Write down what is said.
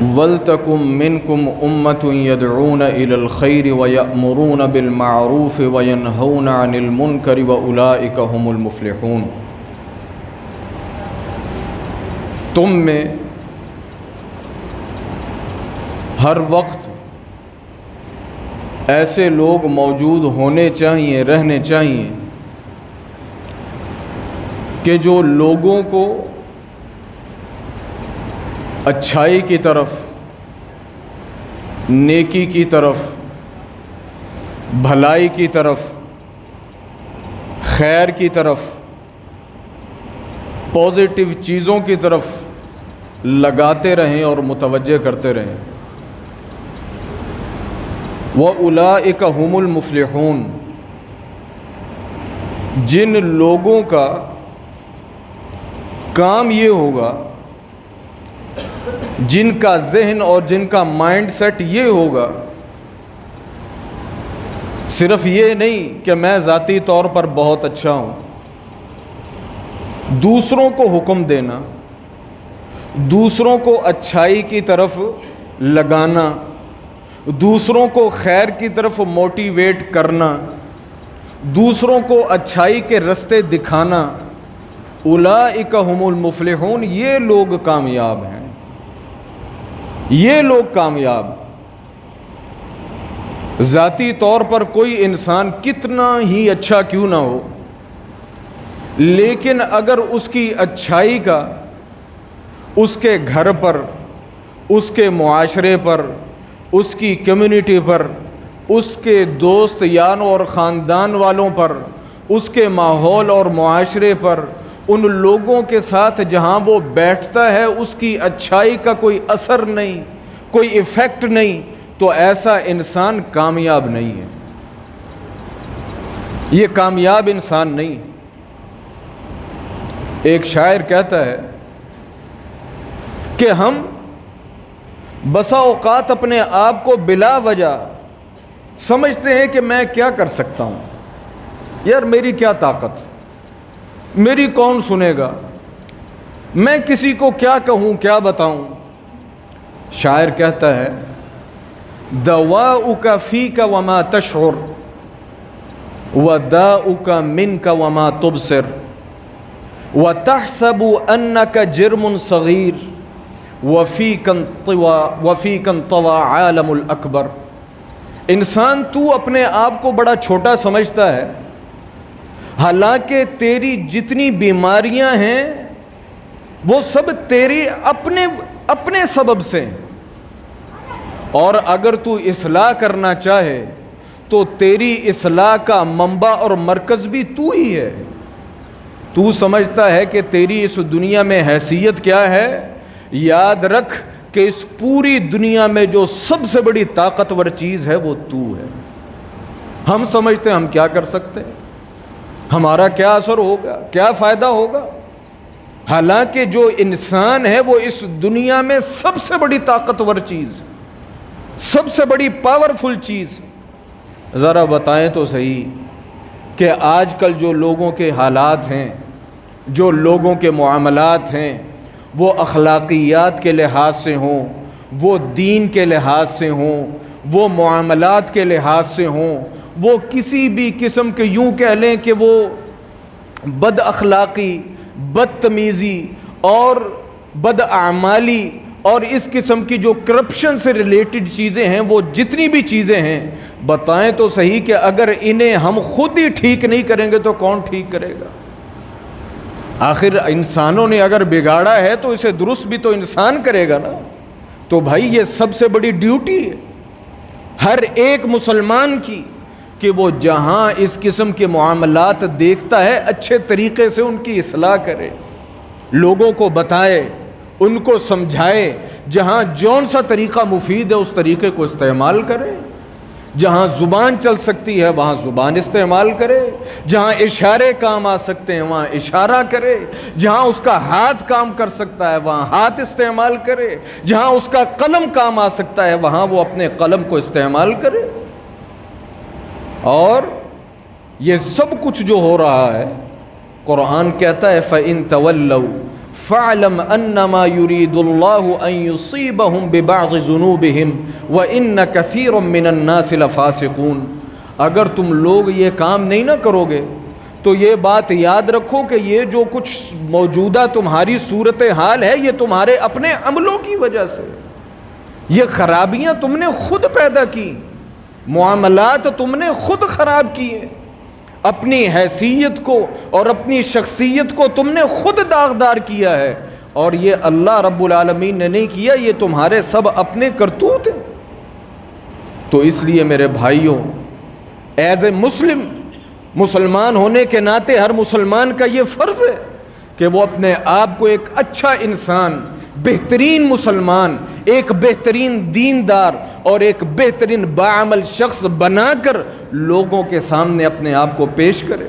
وَلْتَكُمْ مِنْكُمْ أُمَّةٌ يَدْعُونَ إِلَى الْخَيْرِ وَيَأْمُرُونَ بِالْمَعْرُوفِ وَيَنْهَوْنَ عَنِ الْمُنْكَرِ وَأُولَئِكَ هُمُ الْمُفْلِحُونَ۔ تم میں ہر وقت ایسے لوگ موجود ہونے چاہیے، رہنے چاہیے کہ جو لوگوں کو اچھائی کی طرف، نیکی کی طرف، بھلائی کی طرف، خیر کی طرف، پازیٹیو چیزوں کی طرف لگاتے رہیں اور متوجہ کرتے رہیں۔ وَأُولَئِكَ هُمُ الْمُفْلِحُونَ، جن لوگوں کا کام یہ ہوگا، جن کا ذہن اور جن کا مائنڈ سیٹ یہ ہوگا، صرف یہ نہیں کہ میں ذاتی طور پر بہت اچھا ہوں، دوسروں کو حکم دینا، دوسروں کو اچھائی کی طرف لگانا، دوسروں کو خیر کی طرف موٹیویٹ کرنا، دوسروں کو اچھائی کے رستے دکھانا، اولئک هم المفلحون، یہ لوگ کامیاب ہیں، یہ لوگ کامیاب۔ ذاتی طور پر کوئی انسان کتنا ہی اچھا کیوں نہ ہو، لیکن اگر اس کی اچھائی کا اس کے گھر پر، اس کے معاشرے پر، اس کی کمیونٹی پر، اس کے دوست یاروں اور خاندان والوں پر، اس کے ماحول اور معاشرے پر، ان لوگوں کے ساتھ جہاں وہ بیٹھتا ہے اس کی اچھائی کا کوئی اثر نہیں، کوئی ایفیکٹ نہیں، تو ایسا انسان کامیاب نہیں ہے، یہ کامیاب انسان نہیں۔ ایک شاعر کہتا ہے کہ ہم بسا اوقات اپنے آپ کو بلا وجہ سمجھتے ہیں کہ میں کیا کر سکتا ہوں، یار میری کیا طاقت، میری کون سنے گا، میں کسی کو کیا کہوں، کیا بتاؤں۔ شاعر کہتا ہے دواؤک فیک وما تشعر وداؤک منک وما تبصر وتحسب انک جرم صغیر وفیک انطوی عالم الاکبر۔ انسان تو اپنے آپ کو بڑا چھوٹا سمجھتا ہے، حالانکہ تیری جتنی بیماریاں ہیں وہ سب تیری اپنے سبب سے، اور اگر تو اصلاح کرنا چاہے تو تیری اصلاح کا منبع اور مرکز بھی تو ہی ہے۔ تو سمجھتا ہے کہ تیری اس دنیا میں حیثیت کیا ہے، یاد رکھ کہ اس پوری دنیا میں جو سب سے بڑی طاقتور چیز ہے وہ تو ہے۔ ہم سمجھتے ہیں ہم کیا کر سکتے ہیں، ہمارا کیا اثر ہوگا، کیا فائدہ ہوگا، حالانکہ جو انسان ہے وہ اس دنیا میں سب سے بڑی طاقتور چیز، سب سے بڑی پاورفل چیز۔ ذرا بتائیں تو صحیح کہ آج کل جو لوگوں کے حالات ہیں، جو لوگوں کے معاملات ہیں، وہ اخلاقیات کے لحاظ سے ہوں، وہ دین کے لحاظ سے ہوں، وہ معاملات کے لحاظ سے ہوں، وہ کسی بھی قسم کے یوں کہہ لیں کہ وہ بد اخلاقی، بدتمیزی اور بد اعمالی اور اس قسم کی جو کرپشن سے ریلیٹڈ چیزیں ہیں، وہ جتنی بھی چیزیں ہیں، بتائیں تو صحیح کہ اگر انہیں ہم خود ہی ٹھیک نہیں کریں گے تو کون ٹھیک کرے گا؟ آخر انسانوں نے اگر بگاڑا ہے تو اسے درست بھی تو انسان کرے گا نا۔ تو بھائی یہ سب سے بڑی ڈیوٹی ہے ہر ایک مسلمان کی کہ وہ جہاں اس قسم کے معاملات دیکھتا ہے اچھے طریقے سے ان کی اصلاح کرے، لوگوں کو بتائے، ان کو سمجھائے، جہاں جون سا طریقہ مفید ہے اس طریقے کو استعمال کرے، جہاں زبان چل سکتی ہے وہاں زبان استعمال کرے، جہاں اشارے کام آ سکتے ہیں وہاں اشارہ کرے، جہاں اس کا ہاتھ کام کر سکتا ہے وہاں ہاتھ استعمال کرے، جہاں اس کا قلم کام آ سکتا ہے وہاں وہ اپنے قلم کو استعمال کرے۔ اور یہ سب کچھ جو ہو رہا ہے، قرآن کہتا ہے فَإِن تَوَلَّوْا فَاعْلَمْ أَنَّمَا يُرِيدُ اللَّهُ أَن يُصِيبَهُم بِبَعْضِ ذُنُوبِهِمْ وَإِنَّ كَثِيرٌ مِّنَ النَّاسِ لَفَاسِقُونَ۔ اگر تم لوگ یہ کام نہیں نہ کرو گے تو یہ بات یاد رکھو کہ یہ جو کچھ موجودہ تمہاری صورتحال ہے یہ تمہارے اپنے عملوں کی وجہ سے، یہ خرابیاں تم نے خود پیدا کی، معاملات تم نے خود خراب کیے، اپنی حیثیت کو اور اپنی شخصیت کو تم نے خود داغدار کیا ہے، اور یہ اللہ رب العالمین نے نہیں کیا، یہ تمہارے سب اپنے کرتوت ہیں۔ تو اس لیے میرے بھائیوں، ایز اے مسلمان ہونے کے ناطے ہر مسلمان کا یہ فرض ہے کہ وہ اپنے آپ کو ایک اچھا انسان، بہترین مسلمان، ایک بہترین دیندار اور ایک بہترین باعمل شخص بنا کر لوگوں کے سامنے اپنے آپ کو پیش کرے۔